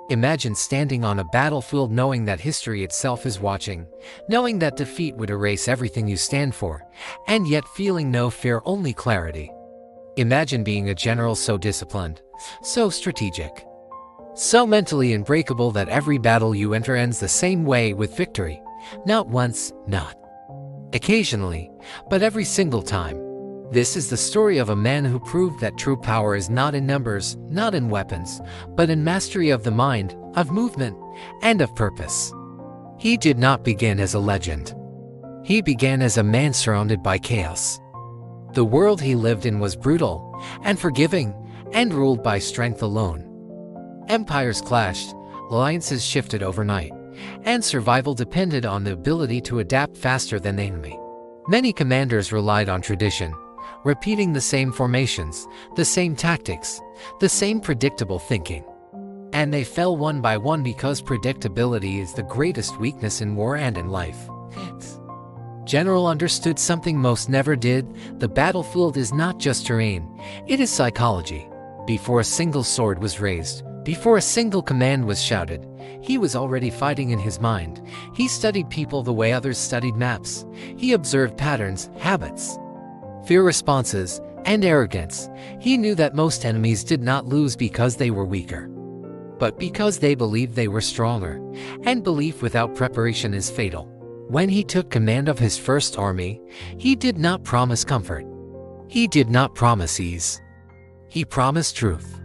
Imagine standing on a battlefield knowing that history itself is watching, knowing that defeat would erase everything you stand for, and yet feeling no fear, only clarity. Imagine being a general so disciplined, so strategic, so mentally unbreakable that every battle you enter ends the same way, with victory. Not once, not occasionally, but every single time. This is the story of a man who proved that true power is not in numbers, not in weapons, but in mastery of the mind, of movement, and of purpose. He did not begin as a legend. He began as a man surrounded by chaos. The world he lived in was brutal, unforgiving, and ruled by strength alone. Empires clashed, alliances shifted overnight, and survival depended on the ability to adapt faster than the enemy. Many commanders relied on tradition, repeating the same formations, the same tactics, the same predictable thinking. And they fell one by one because predictability is the greatest weakness in war and in life. General understood something most never did: the battlefield is not just terrain, it is psychology. Before a single sword was raised, before a single command was shouted, he was already fighting in his mind. He studied people the way others studied maps. He observed patterns, habits, fear responses, and arrogance. He knew that most enemies did not lose because they were weaker, but because they believed they were stronger, and belief without preparation is fatal. When he took command of his first army, he did not promise comfort. He did not promise ease. He promised truth.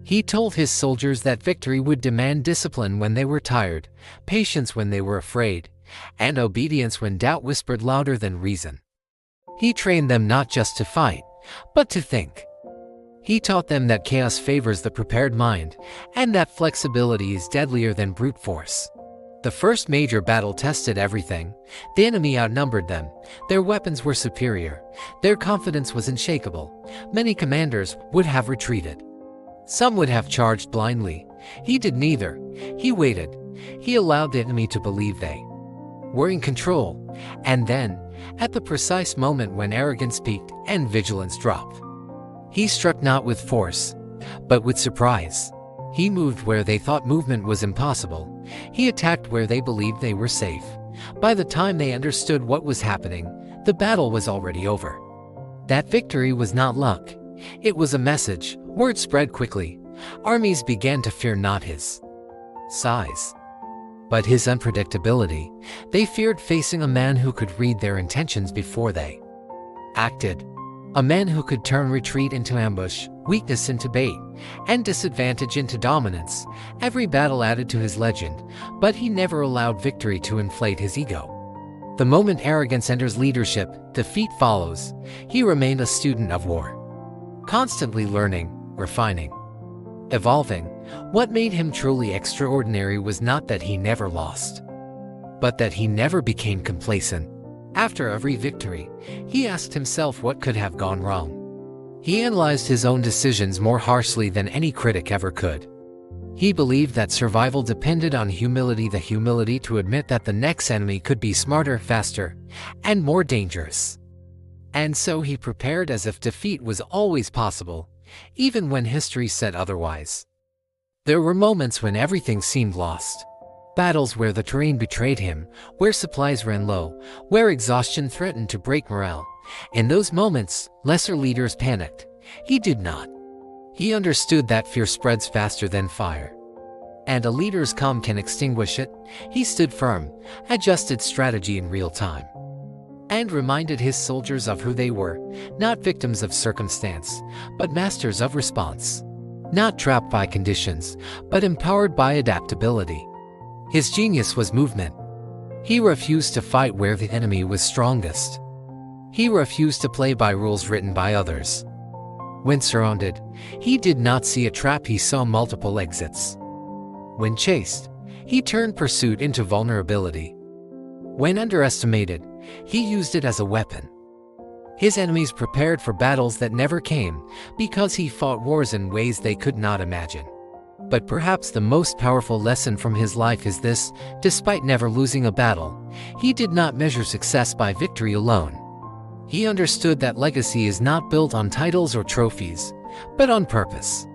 He told his soldiers that victory would demand discipline when they were tired, patience when they were afraid, and obedience when doubt whispered louder than reason. He trained them not just to fight, but to think. He taught them that chaos favors the prepared mind, and that flexibility is deadlier than brute force. The first major battle tested everything. The enemy outnumbered them. Their weapons were superior. Their confidence was unshakable. Many commanders would have retreated. Some would have charged blindly. He did neither. He waited. He allowed the enemy to believe they were in control. And then, at the precise moment when arrogance peaked and vigilance dropped, he struck not with force, but with surprise. He moved where they thought movement was impossible. He attacked where they believed they were safe. By the time they understood what was happening, the battle was already over. That victory was not luck. It was a message. Word spread quickly. Armies began to fear not his size, but his unpredictability. They feared facing a man who could read their intentions before they acted. A man who could turn retreat into ambush, weakness into bait, and disadvantage into dominance. Every battle added to his legend, but he never allowed victory to inflate his ego. The moment arrogance enters leadership, defeat follows. He remained a student of war, constantly learning, refining, evolving. What made him truly extraordinary was not that he never lost, but that he never became complacent. After every victory, he asked himself what could have gone wrong. He analyzed his own decisions more harshly than any critic ever could. He believed that survival depended on humility, the humility to admit that the next enemy could be smarter, faster, and more dangerous. And so he prepared as if defeat was always possible, even when history said otherwise. There were moments when everything seemed lost. Battles where the terrain betrayed him, where supplies ran low, where exhaustion threatened to break morale. In those moments, lesser leaders panicked. He did not. He understood that fear spreads faster than fire, and a leader's calm can extinguish it. He stood firm, adjusted strategy in real time, and reminded his soldiers of who they were, not victims of circumstance, but masters of response. Not trapped by conditions, but empowered by adaptability. His genius was movement. He refused to fight where the enemy was strongest. He refused to play by rules written by others. When surrounded, he did not see a trap, he saw multiple exits. When chased, he turned pursuit into vulnerability. When underestimated, he used it as a weapon. His enemies prepared for battles that never came because he fought wars in ways they could not imagine. But perhaps the most powerful lesson from his life is this: despite never losing a battle, he did not measure success by victory alone. He understood that legacy is not built on titles or trophies, but on purpose.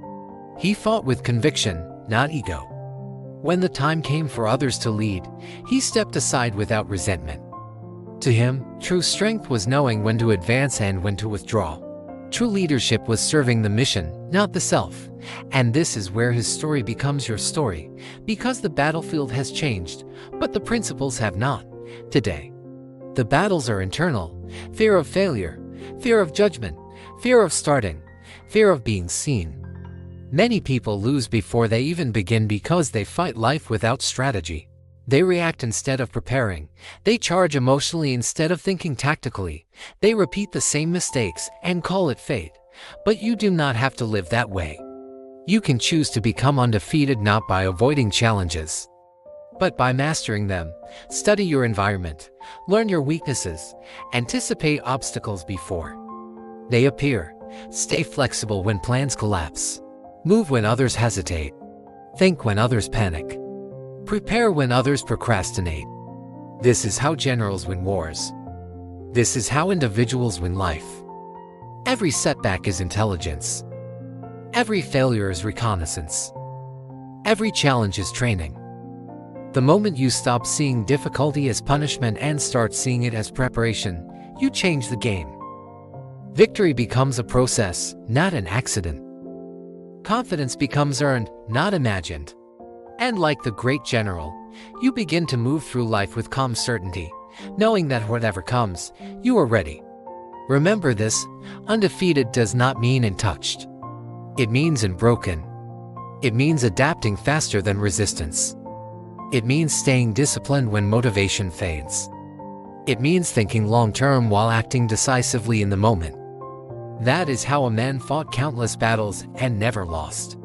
He fought with conviction, not ego. When the time came for others to lead, he stepped aside without resentment. To him, true strength was knowing when to advance and when to withdraw. True leadership was serving the mission, not the self. And this is where his story becomes your story, because the battlefield has changed, but the principles have not. Today, the battles are internal: fear of failure, fear of judgment, fear of starting, fear of being seen. Many people lose before they even begin because they fight life without strategy. They react instead of preparing. They charge emotionally instead of thinking tactically. They repeat the same mistakes and call it fate. But you do not have to live that way. You can choose to become undefeated not by avoiding challenges, but by mastering them. Study your environment, learn your weaknesses, anticipate obstacles before they appear. Stay flexible when plans collapse. Move when others hesitate. Think when others panic. Prepare when others procrastinate. This is how generals win wars. This is how individuals win life. Every setback is intelligence. Every failure is reconnaissance. Every challenge is training. The moment you stop seeing difficulty as punishment and start seeing it as preparation, you change the game. Victory becomes a process, not an accident. Confidence becomes earned, not imagined. And like the great general, you begin to move through life with calm certainty, knowing that whatever comes, you are ready. Remember this: undefeated does not mean untouched. It means unbroken. It means adapting faster than resistance. It means staying disciplined when motivation fades. It means thinking long-term while acting decisively in the moment. That is how a man fought countless battles and never lost.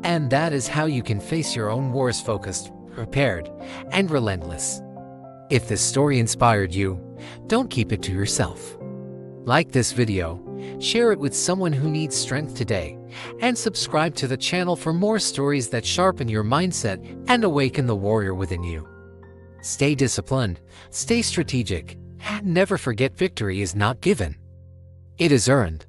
And that is how you can face your own wars focused, prepared, and relentless. If this story inspired you, don't keep it to yourself. Like this video, share it with someone who needs strength today, and subscribe to the channel for more stories that sharpen your mindset and awaken the warrior within you. Stay disciplined, stay strategic, and never forget victory is not given. It is earned.